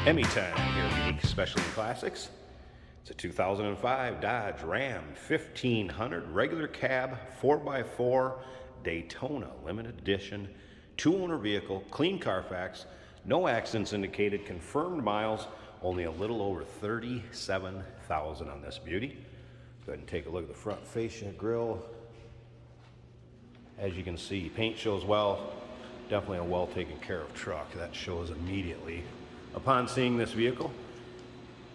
Hemi time here at Unique Specialty Classics. It's a 2005 Dodge Ram 1500 regular cab 4x4 Daytona limited edition, two-owner vehicle, clean Carfax, no accidents indicated, confirmed miles, only a little over 37,000 on this beauty. Go ahead and take a look at the front fascia grille. As you can see, paint shows well. Definitely a well taken care of truck. That shows immediately upon seeing this vehicle.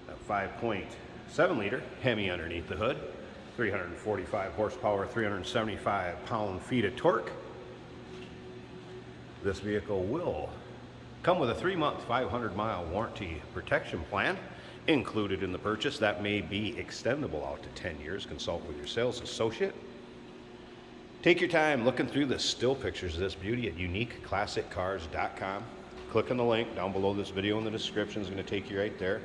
A 5.7 liter Hemi underneath the hood, 345 horsepower, 375 pound-feet of torque. This vehicle will come with a 3-month, 500-mile warranty protection plan included in the purchase. That may be extendable out to 10 years. Consult with your sales associate. Take your time looking through the still pictures of this beauty at uniqueclassiccars.com. Click on the link down below this video in the description. It's going to take you right there.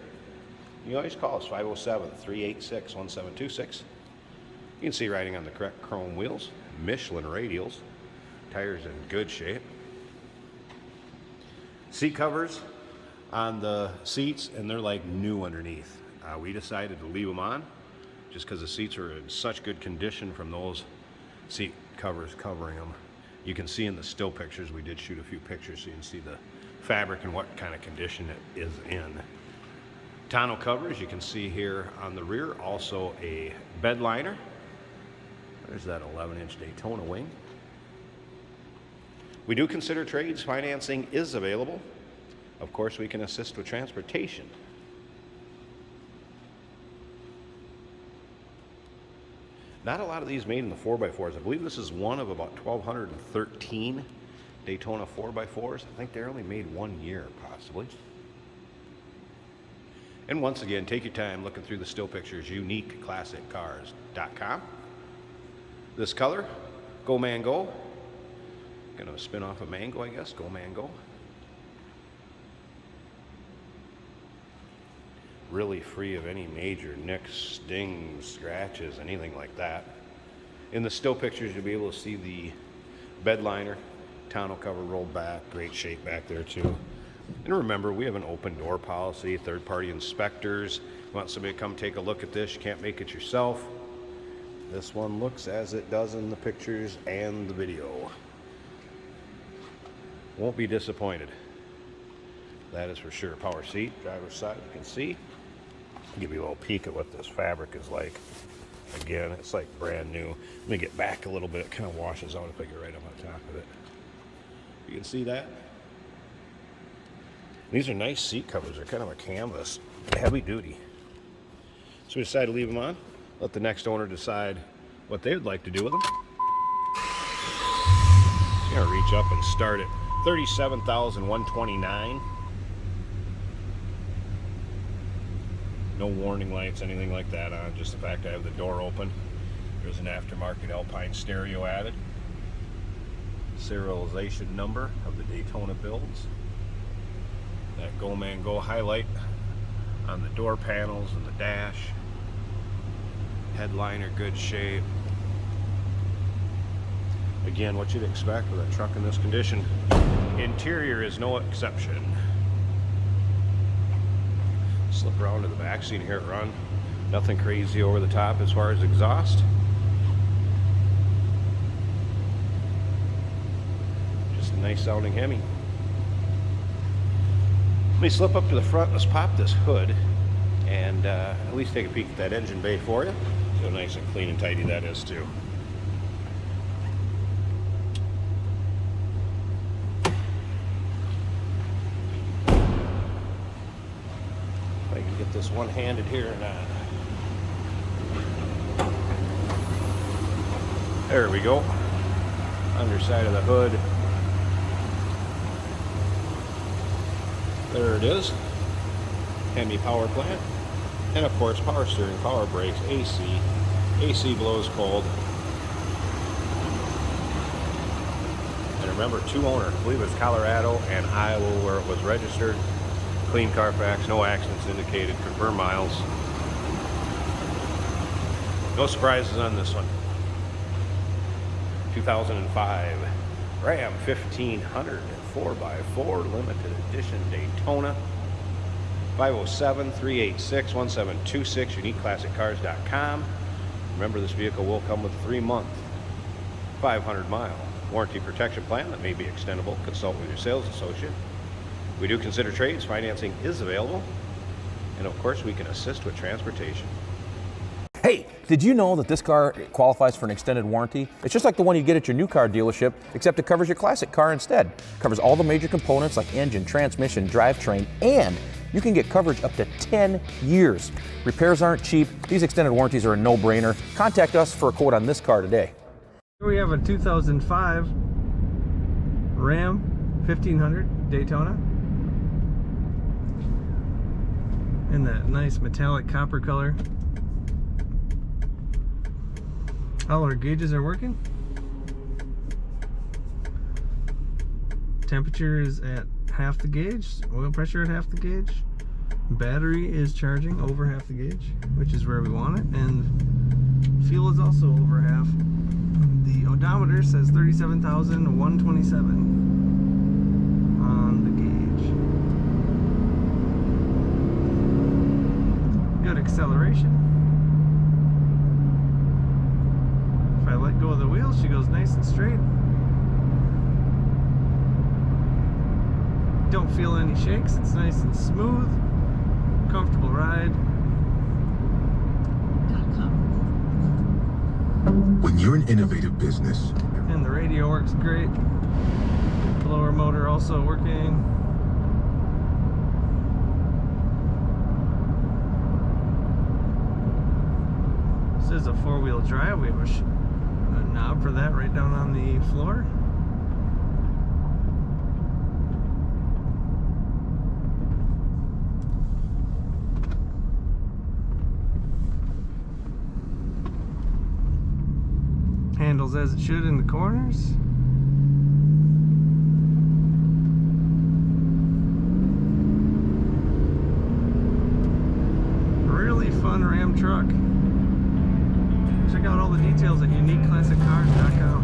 You can always call us 507-386-1726. You can see riding on the correct chrome wheels, Michelin radials, tires in good shape. Seat covers on the seats, and they're like new underneath. We decided to leave them on just because the seats are in such good condition from those seat covers covering them. You can see in the still pictures, we did shoot a few pictures so you can see the fabric and what kind of condition it is in. Tonneau covers you can see here on the rear, also a bed liner. There's that 11-inch Daytona wing. We do consider trades. Financing is available. Of course, we can assist with transportation. Not a lot of these made in the 4x4s. I believe this is one of about 1,213 Daytona 4x4s. I think they're only made 1 year, possibly. And once again, take your time looking through the still pictures, uniqueclassiccars.com. This color, Go Man Go. Gonna spin off a mango, I guess. Go Man Go. Really free of any major nicks, stings, scratches, anything like that. In the still pictures, you'll be able to see the bed liner, tonneau cover rolled back, great shape back there too. And remember, we have an open door policy, third-party inspectors. You want somebody to come take a look at this, you can't make it yourself. This one looks as it does in the pictures and the video. Won't be disappointed. That is for sure. Power seat, driver's side, you can see. I'll give you a little peek at what this fabric is like. Again, it's like brand new. Let me get back a little bit. It kind of washes out if I get right up on top of it. You can see that. These are nice seat covers. They're kind of a canvas, heavy duty. So we decided to leave them on. Let the next owner decide what they would like to do with them. I'm gonna reach up and start it. 37,129. No warning lights, anything like that on, just the fact I have the door open. There's an aftermarket Alpine stereo added. Serialization number of the Daytona builds. That Go Man Go highlight on the door panels and the dash. Headliner, good shape. Again, what you'd expect with a truck in this condition. Interior is no exception. Slip around to the back seat here, run. Nothing crazy over the top as far as exhaust. Just a nice sounding Hemi. Let me slip up to the front. Let's pop this hood and at least take a peek at that engine bay for you. So nice and clean and tidy that is too. I can get this one-handed here or not. There we go. Underside of the hood. There it is. Hemi power plant. And of course, power steering, power brakes, AC. AC blows cold. And remember, two owner. I believe it's Colorado and Iowa where it was registered. Clean Carfax, no accidents indicated, confirmed miles. No surprises on this one. 2005 Ram 1500 4x4 limited edition Daytona. 507-386-1726, uniqueclassiccars.com. Remember, this vehicle will come with a 3-month, 500-mile warranty protection plan that may be extendable. Consult with your sales associate. We do consider trades. Financing is available. And of course, we can assist with transportation. Hey, did you know that this car qualifies for an extended warranty? It's just like the one you get at your new car dealership, except it covers your classic car instead. It covers all the major components like engine, transmission, drivetrain, and you can get coverage up to 10 years. Repairs aren't cheap. These extended warranties are a no-brainer. Contact us for a quote on this car today. Here we have a 2005 Ram 1500 Daytona in that nice metallic copper color. All our gauges are working. Temperature is at half the gauge, oil pressure at half the gauge. Battery is charging over half the gauge, which is where we want it, and fuel is also over half. The odometer says 37,127 on the gauge. Good acceleration. If I let go of the wheel, she goes nice and straight. Don't feel any shakes. It's nice and smooth. Comfortable ride. When you're an innovative business. And the radio works great. Blower motor also working. This is a 4-wheel drive. We have a knob for that right down on the floor. Handles as it should in the corners. Really fun Ram truck. Check out all the details at uniqueclassiccars.com.